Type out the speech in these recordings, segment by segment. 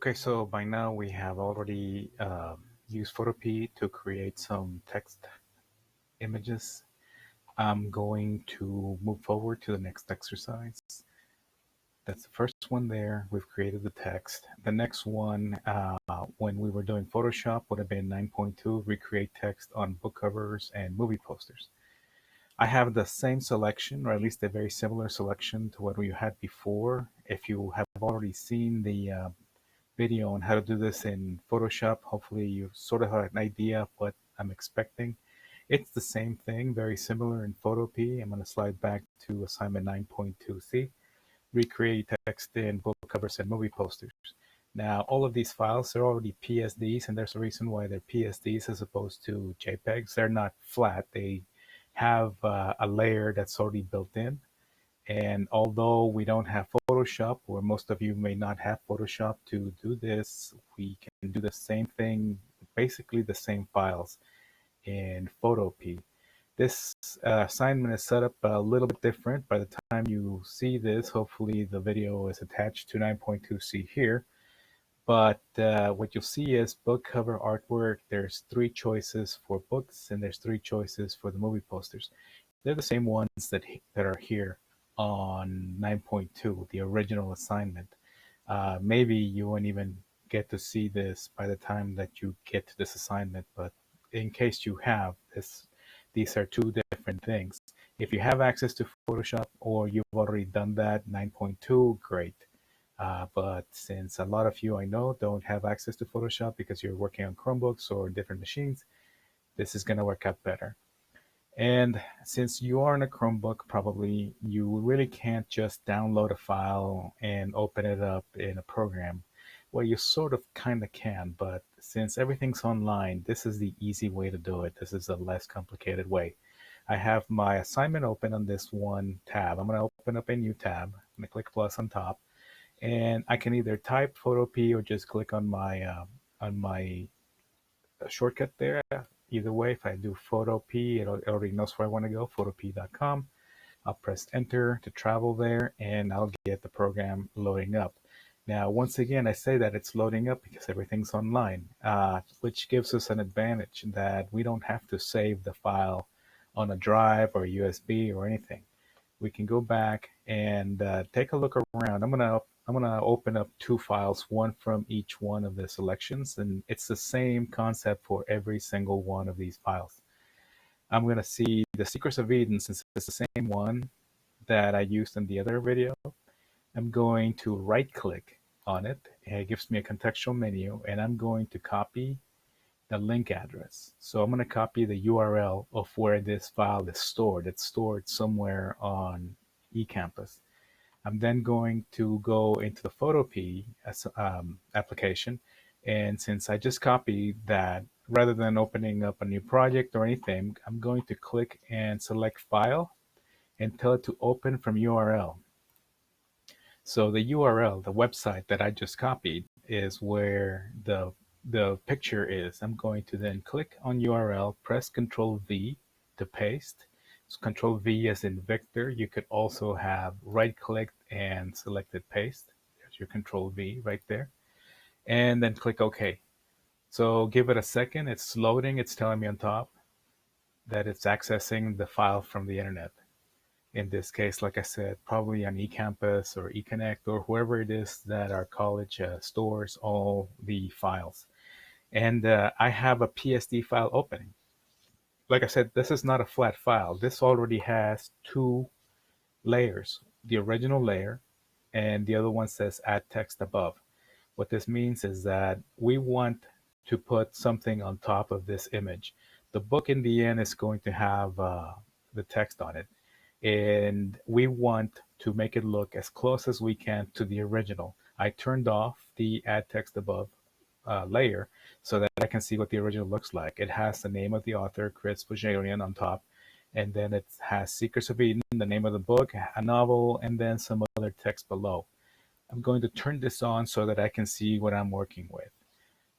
Okay, so by now we have already used Photopea to create some text images. I'm going to move forward to the next exercise. That's the first one there. We've created the text. The next one, when we were doing Photoshop, would have been 9.2, recreate text on book covers and movie posters. I have the same selection, or at least a very similar selection to what we had before. If you have already seen the video on how to do this in Photoshop. Hopefully you sort of have an idea of what I'm expecting. It's the same thing, very similar in Photopea. I'm going to slide back to assignment 9.2c, recreate text in book covers and movie posters. Now, all of these files are already PSDs, and there's a reason why they're PSDs as opposed to JPEGs. They're not flat. They have a layer that's already built in. And although we don't have Photoshop, or most of you may not have Photoshop to do this, we can do the same thing, basically the same files in Photopea. This assignment is set up a little bit different. By the time you see this, hopefully the video is attached to 9.2c here. But what you'll see is book cover artwork. There's three choices for books, and there's three choices for the movie posters. They're the same ones that are here on 9.2, the original assignment. Maybe you won't even get to see this by the time that you get to this assignment, but in case you have, these are two different things. If you have access to Photoshop or you've already done that, 9.2, great. But since a lot of you I know don't have access to Photoshop because you're working on Chromebooks or different machines, this is going to work out better. And since you are on a Chromebook, probably you really can't just download a file and open it up in a program. Well, you sort of kind of can, but since everything's online, this is the easy way to do it. This is the less complicated way. I have my assignment open on this one tab. I'm going to open up a new tab. I'm going to click plus on top, and I can either type Photopea or just click on my shortcut there. Either way, if I do Photopea, it already knows where I want to go, photopea.com. I'll press enter to travel there, and I'll get the program loading up. Now, once again, I say that it's loading up because everything's online, which gives us an advantage that we don't have to save the file on a drive or USB or anything. We can go back and take a look around. I'm gonna open up two files, one from each one of the selections, and it's the same concept for every single one of these files. I'm gonna see the Secrets of Eden, since it's the same one that I used in the other video. I'm going to right click on it, and it gives me a contextual menu, and I'm going to copy the link address. So I'm going to copy the URL of where this file is stored. It's stored somewhere on eCampus. I'm then going to go into the Photopea application. And since I just copied that, rather than opening up a new project or anything, I'm going to click and select File and tell it to open from URL. So the URL, the website that I just copied, is where the picture is. I'm going to then click on URL, press Control V to paste. So Control V as in Victor. You could also have right clicked and selected paste. There's your Control V right there. And then click OK. So give it a second. It's loading. It's telling me on top that it's accessing the file from the internet. In this case, like I said, probably on eCampus or eConnect or whoever it is that our college stores all the files. And I have a PSD file opening. Like I said, this is not a flat file. This already has two layers, the original layer and the other one says add text above. What this means is that we want to put something on top of this image. The book in the end is going to have the text on it, and we want to make it look as close as we can to the original. I turned off the add text above layer so that I can see what the original looks like. It has the name of the author, Chris Bajarian, on top, and then it has Secrets of Eden, the name of the book, a novel, and then some other text below. I'm going to turn this on so that I can see what I'm working with.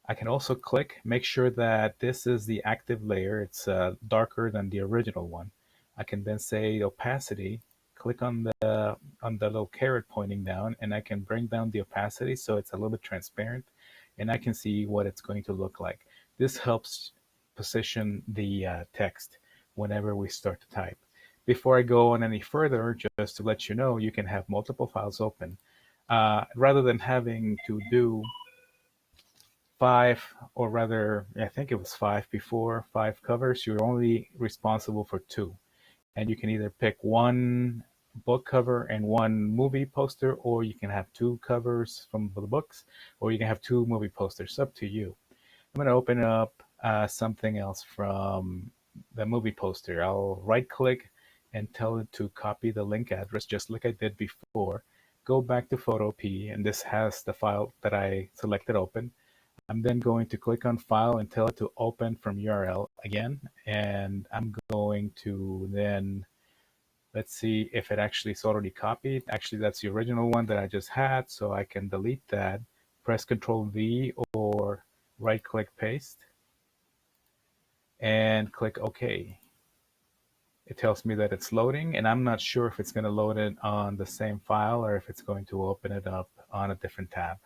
I can also click, make sure that this is the active layer. It's darker than the original one. I can then say opacity, click on the little caret pointing down, and I can bring down the opacity so it's a little bit transparent, and I can see what it's going to look like. This helps position the text whenever we start to type. Before I go on any further, just to let you know, you can have multiple files open. Rather than having to do five, or rather, I think it was five before, five covers, you're only responsible for two. And you can either pick one book cover and one movie poster, or you can have two covers from the books, or you can have two movie posters. Up to you. I'm going to open up something else from the movie poster. I'll right click and tell it to copy the link address just like I did before. Go back to Photopea, and this has the file that I selected open. I'm then going to click on File and tell it to open from URL again. And I'm going to then, let's see if it actually is already copied. Actually, that's the original one that I just had, so I can delete that. Press Control V or right click paste and click OK. It tells me that it's loading, and I'm not sure if it's going to load it on the same file or if it's going to open it up on a different tab.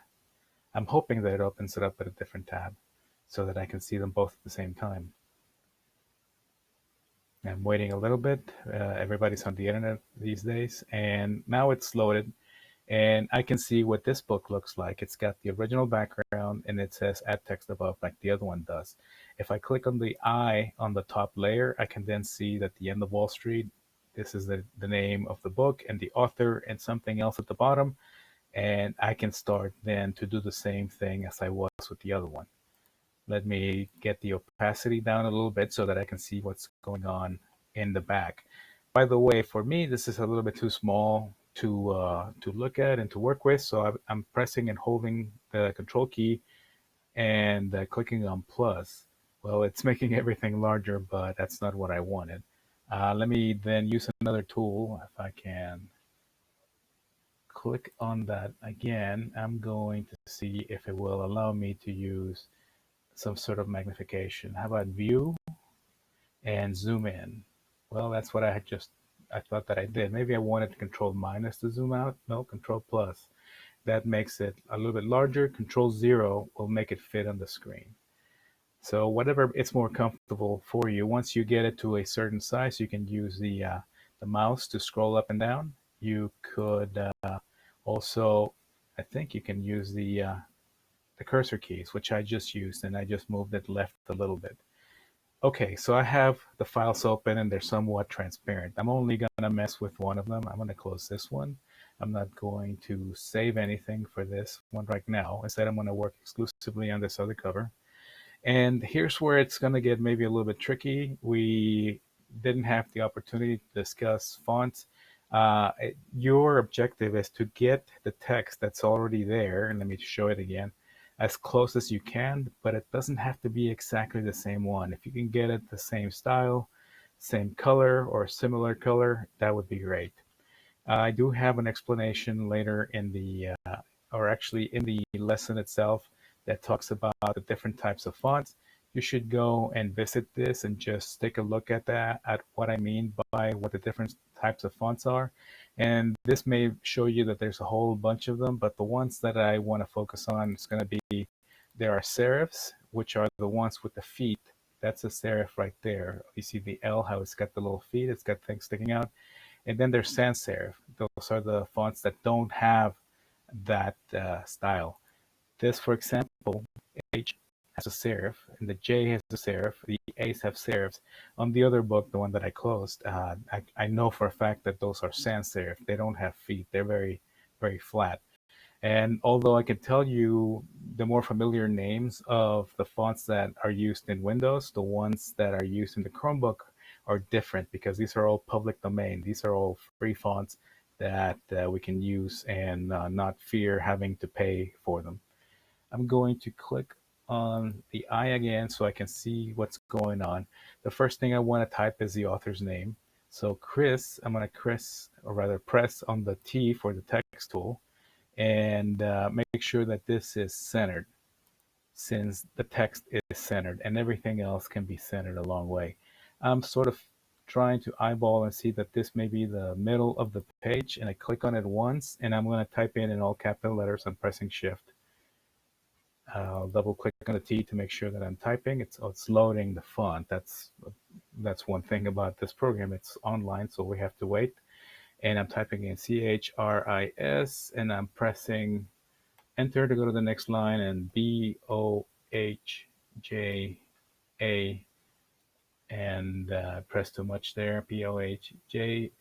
I'm hoping that it opens it up at a different tab so that I can see them both at the same time. I'm waiting a little bit. Everybody's on the internet these days, and now it's loaded, and I can see what this book looks like. It's got the original background, and it says add text above like the other one does. If I click on the I on the top layer, I can then see that The End of Wall Street, this is the name of the book and the author and something else at the bottom, and I can start then to do the same thing as I was with the other one. Let me get the opacity down a little bit so that I can see what's going on in the back. By the way, for me, this is a little bit too small to look at and to work with, so I'm pressing and holding the control key and clicking on plus. Well, it's making everything larger, but that's not what I wanted. Let me then use another tool. If I can click on that again, I'm going to see if it will allow me to use some sort of magnification. How about view and zoom in? Well, that's what I thought that I did. Maybe I wanted control minus to zoom out. No, control plus. That makes it a little bit larger. Control 0 will make it fit on the screen. So whatever it's more comfortable for you. Once you get it to a certain size, you can use the mouse to scroll up and down. You could also, I think you can use the cursor keys, which I just used, and I just moved it left a little bit. Okay, so I have the files open and they're somewhat transparent. I'm only going to mess with one of them. I'm going to close this one. I'm not going to save anything for this one right now. Instead, I'm going to work exclusively on this other cover. And here's where it's going to get maybe a little bit tricky. We didn't have the opportunity to discuss fonts. Your objective is to get the text that's already there, and let me show it again, as close as you can, but it doesn't have to be exactly the same one. If you can get it the same style, same color, or similar color, that would be great. I do have an explanation later in the, or actually in the lesson itself, that talks about the different types of fonts. You should go and visit this and just take a look at that, at what I mean by what the different types of fonts are. And this may show you that there's a whole bunch of them, but the ones that I want to focus on is going to be, there are serifs, which are the ones with the feet. That's a serif right there. You see the L, how it's got the little feet, it's got things sticking out. And then there's sans serif. Those are the fonts that don't have that style. This, for example, H has a serif, and the J has a serif, the A's have serifs. On the other book, the one that I closed, I know for a fact that those are sans serif. They don't have feet. They're very, very flat. And although I can tell you the more familiar names of the fonts that are used in Windows, the ones that are used in the Chromebook are different because these are all public domain. These are all free fonts that we can use and not fear having to pay for them. I'm going to click on the I again so I can see what's going on. The first thing I want to type is the author's name. So Chris, I'm going to press on the T for the text tool and make sure that this is centered, since the text is centered and everything else can be centered a long way. I'm sort of trying to eyeball and see that this may be the middle of the page, and I click on it once, and I'm going to type in all capital letters. I'm pressing Shift. I'll double click on the T to make sure that I'm typing. It's loading the font. That's one thing about this program. It's online, so we have to wait. And I'm typing in CHRIS, and I'm pressing Enter to go to the next line, and BOHJA, and press too much there. BOHJ,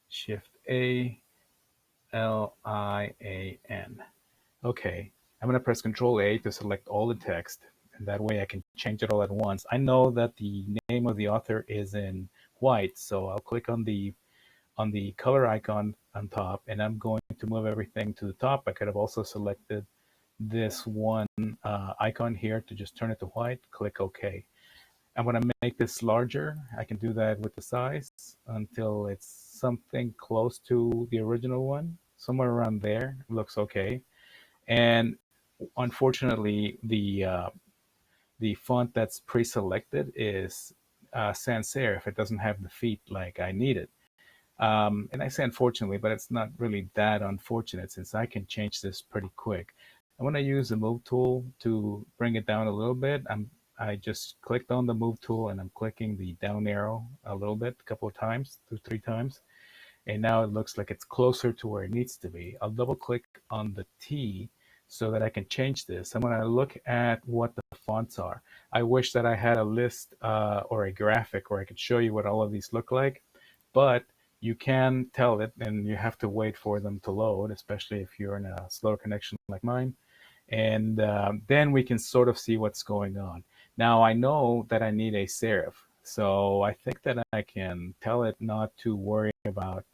Shift A, LIAN. Okay, I'm going to press Control A to select all the text, and that way I can change it all at once. I know that the name of the author is in white, so I'll click on the color icon on top, and I'm going to move everything to the top. I could have also selected this one icon here to just turn it to white. Click OK. I'm going to make this larger. I can do that with the size until it's something close to the original one. Somewhere around there looks okay. And unfortunately, the font that's pre-selected is sans serif. It doesn't have the feet like I needed. And I say unfortunately, but it's not really that unfortunate since I can change this pretty quick. I'm going to use the move tool to bring it down a little bit. I just clicked on the move tool, and I'm clicking the down arrow a little bit, a couple of times, 2-3 times. And now it looks like it's closer to where it needs to be. I'll double click on the T so that I can change this. I'm going to look at what the fonts are. I wish that I had a list or a graphic where I could show you what all of these look like, but you can tell it, and you have to wait for them to load, especially if you're in a slower connection like mine. And then we can sort of see what's going on. Now I know that I need a serif, so I think that I can tell it not to worry about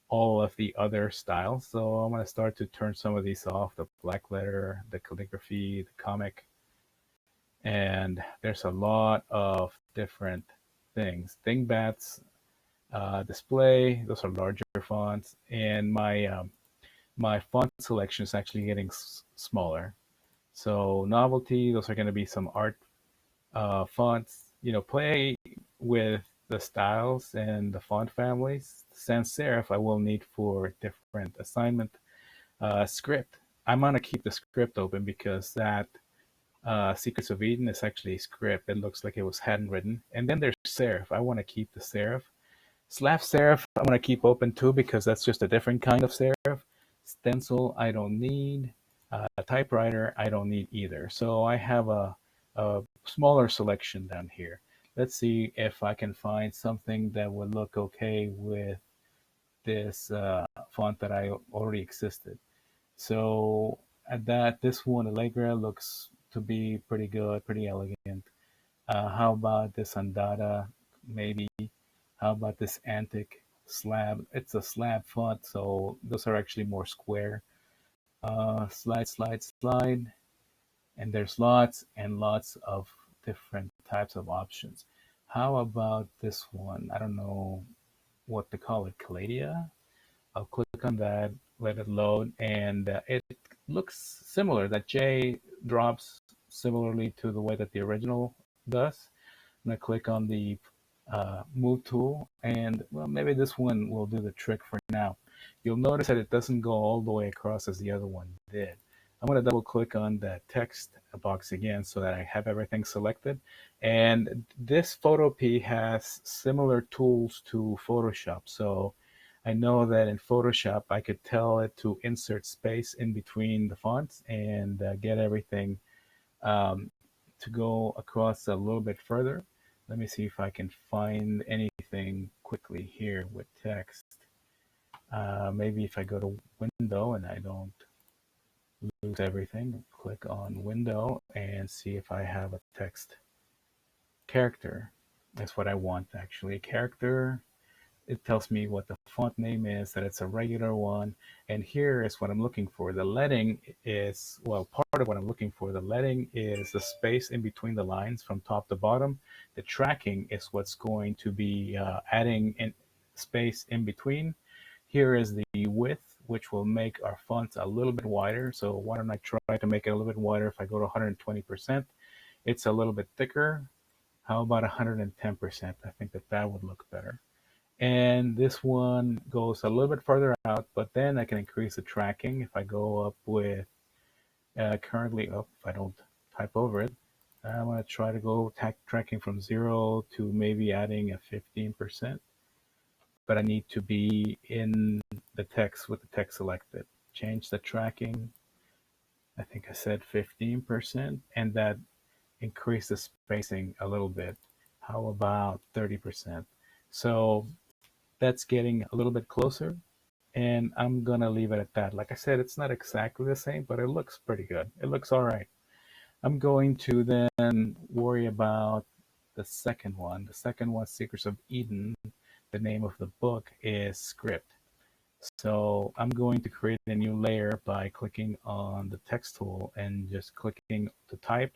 all of the other styles. So I'm going to start to turn some of these off, the black letter, the calligraphy, the comic. And there's a lot of different things. Dingbats, display, those are larger fonts. And my font selection is actually getting smaller. So novelty, those are going to be some art fonts. Play with the styles and the font families. Sans serif I will need for different assignment. Script, I'm going to keep the script open because that Secrets of Eden is actually a script. It looks like it was handwritten. And then there's serif. I want to keep the serif. Slash serif I'm going to keep open too because that's just a different kind of serif. Stencil I don't need. Typewriter I don't need either. So I have a smaller selection down here. Let's see if I can find something that would look okay with this font that I already existed. So at that, this one, Allegra, looks to be pretty good, pretty elegant. How about this Andata? Maybe. How about this Antic slab? It's a slab font, so those are actually more square. Slide, slide, slide. And there's lots and lots of different types of options. How about this one? I don't know what to call it, Calladia? I'll click on that, let it load, and it looks similar. That J drops similarly to the way that the original does. I'm going to click on the move tool, and well, maybe this one will do the trick for now. You'll notice that it doesn't go all the way across as the other one did. I'm going to double click on the text box again so that I have everything selected. And this Photopea has similar tools to Photoshop. So I know that in Photoshop, I could tell it to insert space in between the fonts and get everything to go across a little bit further. Let me see if I can find anything quickly here with text. Maybe if I go to Window and I don't lose everything, click on Window and see if I have a text character. That's what I want actually. Character. It tells me what the font name is, that it's a regular one. And here is what I'm looking for. The leading is, well, part of what I'm looking for. The leading is the space in between the lines from top to bottom. The tracking is what's going to be adding in space in between. Here is the width, which will make our fonts a little bit wider. So why don't I try to make it a little bit wider if I go to 120%? It's a little bit thicker. How about 110%? I think that would look better. And this one goes a little bit further out, but then I can increase the tracking if I go up with currently up. If I don't type over it, I'm going to try to go tracking from 0 to maybe adding a 15%, but I need to be in the text with the text selected. Change the tracking. I think I said 15%, and that increase the spacing a little bit. How about 30%? So that's getting a little bit closer, and I'm gonna leave it at that. Like I said, it's not exactly the same, but it looks pretty good. It looks all right. I'm going to then worry about the second one. The second one, Secrets of Eden, the name of the book is Script. So I'm going to create a new layer by clicking on the text tool and just clicking to type.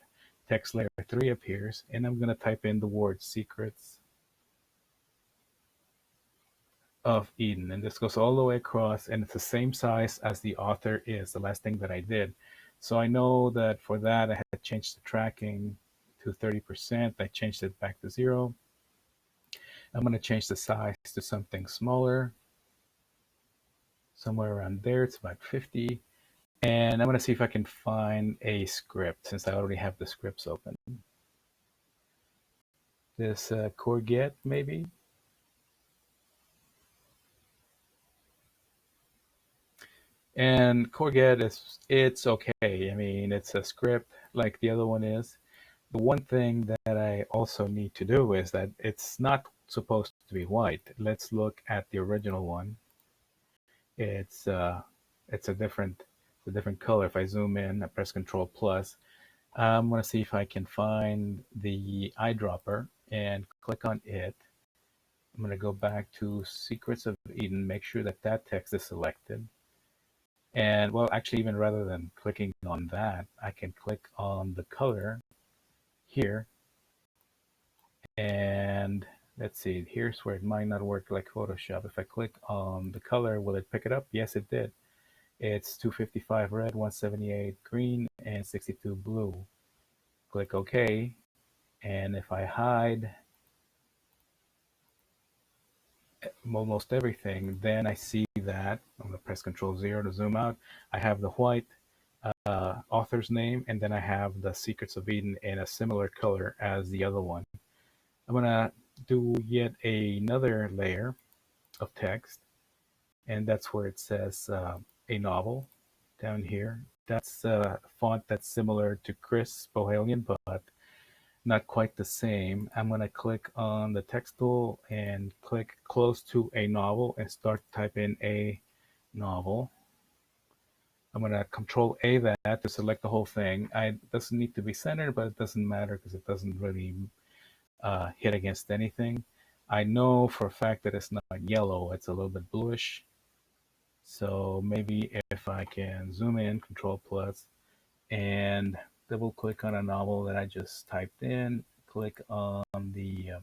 Text layer 3 appears, and I'm going to type in the word Secrets of Eden. And this goes all the way across, and it's the same size as the author is, the last thing that I did. So I know that for that, I had changed the tracking to 30%. I changed it back to 0. I'm going to change the size to something smaller, somewhere around there. It's about 50. And I'm going to see if I can find a script since I already have the scripts open. This courgette, maybe. And courgette it's okay. I mean, it's a script like the other one is. The one thing that I also need to do is that it's not supposed to be white. Let's look at the original one. It's it's a different color. If I zoom in, I press Control Plus. I'm going to see if I can find the eyedropper and click on it. I'm going to go back to Secrets of Eden, make sure that that text is selected. And well, actually, even rather than clicking on that, I can click on the color here. And let's see, here's where it might not work like Photoshop. If I click on the color, will it pick it up? Yes, it did. It's 255 red, 178 green, and 62 blue. Click OK. And if I hide almost everything, then I see that I'm going to press Control 0 to zoom out. I have the white author's name, and then I have the Secrets of Eden in a similar color as the other one. I'm going to do yet another layer of text, and that's where it says a novel down here. That's a font that's similar to Chris Bohalian, but not quite the same. I'm going to click on the text tool and click close to a novel and start typing a novel. I'm going to Control A that to select the whole thing. It doesn't need to be centered, but it doesn't matter because it doesn't really hit against anything. I know for a fact that it's not yellow, it's a little bit bluish. So maybe if I can zoom in, Control Plus, and double click on a novel that I just typed in, click on the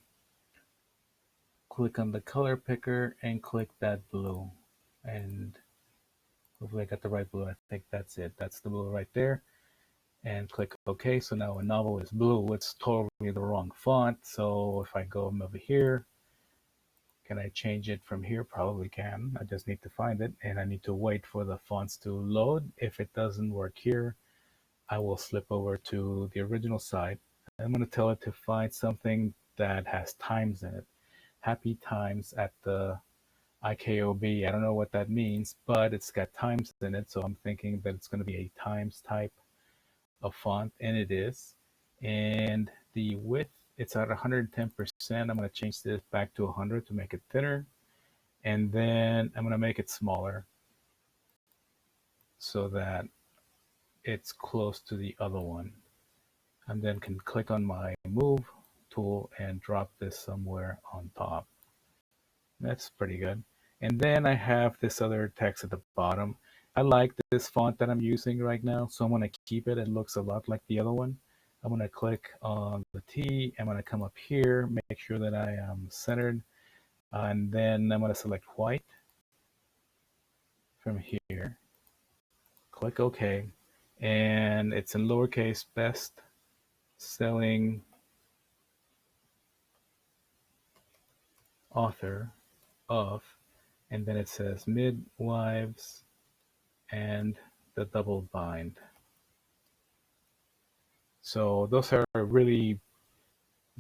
color picker and click that blue, and hopefully I got the right blue. I think that's it. That's the blue right there, and click OK. So now a novel is blue. It's totally the wrong font. So if I go over here, can I change it from here? Probably can. I just need to find it, and I need to wait for the fonts to load. If it doesn't work here, I will slip over to the original site. I'm going to tell it to find something that has times in it. Happy times at the IKOB. I don't know what that means, but it's got times in it, so I'm thinking that it's going to be a times type of font, and it is. And the width, it's at 110%. I'm going to change this back to 100 to make it thinner, and then I'm going to make it smaller so that it's close to the other one. And then can click on my move tool and drop this somewhere on top. That's pretty good. And then I have this other text at the bottom. I like this font that I'm using right now, so I'm going to keep it. It looks a lot like the other one. I'm going to click on the T. I'm going to come up here, make sure that I am centered, and then I'm going to select white from here. Click OK, and it's in lowercase best selling author. of, and then it says midwives and the double bind. So those are really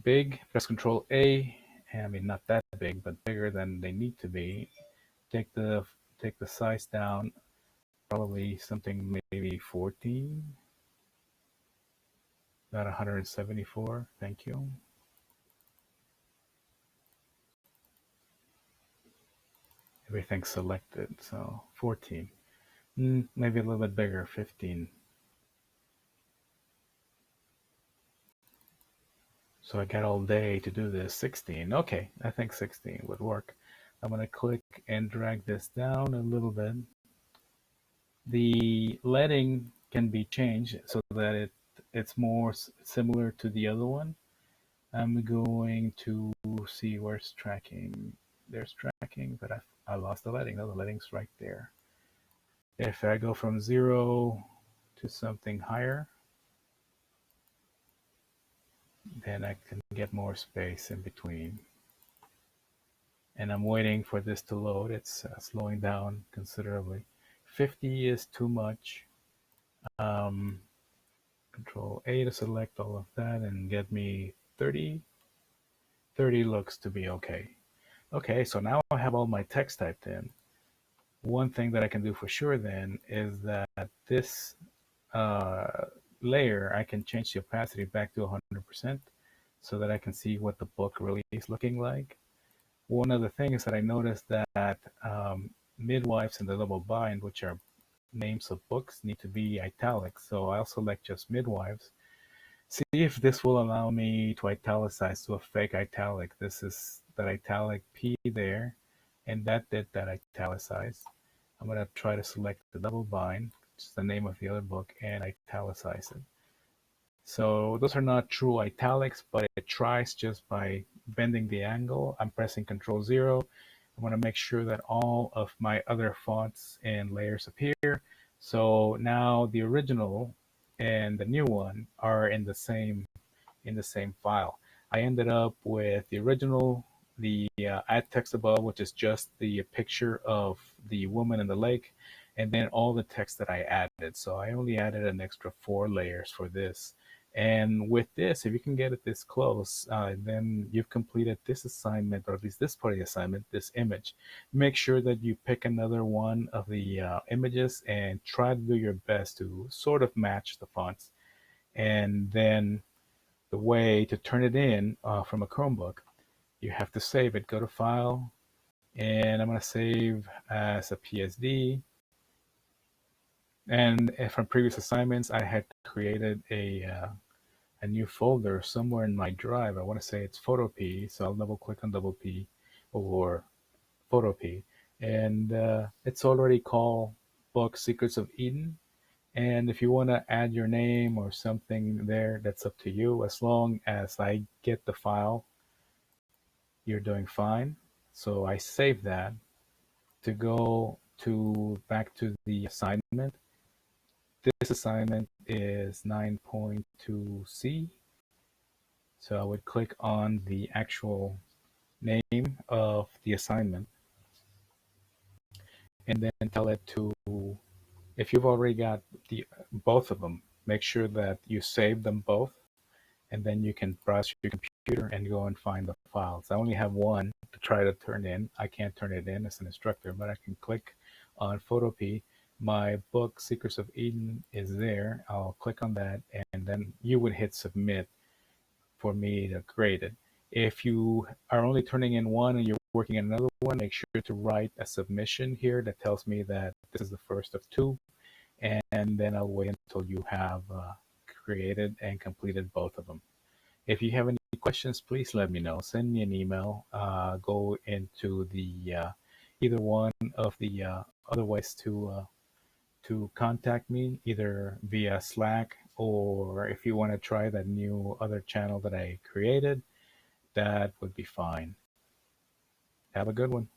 big. Press Control A. I mean, not that big, but bigger than they need to be. Take the take the size down, probably something maybe 14, not 174. Thank you. Everything's selected, so 14. Maybe a little bit bigger, 15. So I got all day to do this. 16. Okay, I think 16 would work. I'm going to click and drag this down a little bit. The leading can be changed so that it's more similar to the other one. I'm going to see where's tracking. There's tracking, but I lost the leading. No, the leading's right there. If I go from 0 to something higher, then I can get more space in between. And I'm waiting for this to load. It's slowing down considerably. 50 is too much. Control A to select all of that and get me 30. 30 looks to be okay. Okay, so now I have all my text typed in. One thing that I can do for sure then is that this uh, layer, I can change the opacity back to 100% so that I can see what the book really is looking like. One of the things that I noticed that midwives and the double bind, which are names of books, need to be italic. So I'll select just midwives. See if this will allow me to italicize to a fake italic. This is that italic P there, and that did that italicize. I'm going to try to select the double bind, which is the name of the other book, and italicize it. So those are not true italics, but it tries just by bending the angle. I'm pressing Control 0. I want to make sure that all of my other fonts and layers appear. So now the original and the new one are in the same file. I ended up with the original, the add text above, which is just the picture of the woman in the lake, and then all the text that I added. So I only added an extra 4 layers for this. And with this, if you can get it this close, then you've completed this assignment, or at least this part of the assignment, this image. Make sure that you pick another one of the images and try to do your best to sort of match the fonts. And then the way to turn it in from a Chromebook, you have to save it. Go to File, and I'm going to save as a PSD. And from previous assignments, I had created a new folder somewhere in my drive. I want to say it's Photopea, so I'll double click on double P or Photopea, and it's already called Book Secrets of Eden. And if you want to add your name or something there, that's up to you. As long as I get the file, you're doing fine. So I save that. To go to back to the assignment, this assignment is 9.2C. So I would click on the actual name of the assignment and then tell it to, if you've already got both of them, make sure that you save them both, and then you can browse your computer and go and find the files. I only have one to try to turn in. I can't turn it in as an instructor, but I can click on Photopea. My book, Secrets of Eden, is there. I'll click on that, and then you would hit submit for me to grade it. If you are only turning in one and you're working in another one, make sure to write a submission here that tells me that this is the first of 2, and then I'll wait until you have created and completed both of them. If you have any questions, please let me know. Send me an email. Go into the either one of the other ways to contact me, either via Slack, or if you want to try that new other channel that I created, that would be fine. Have a good one.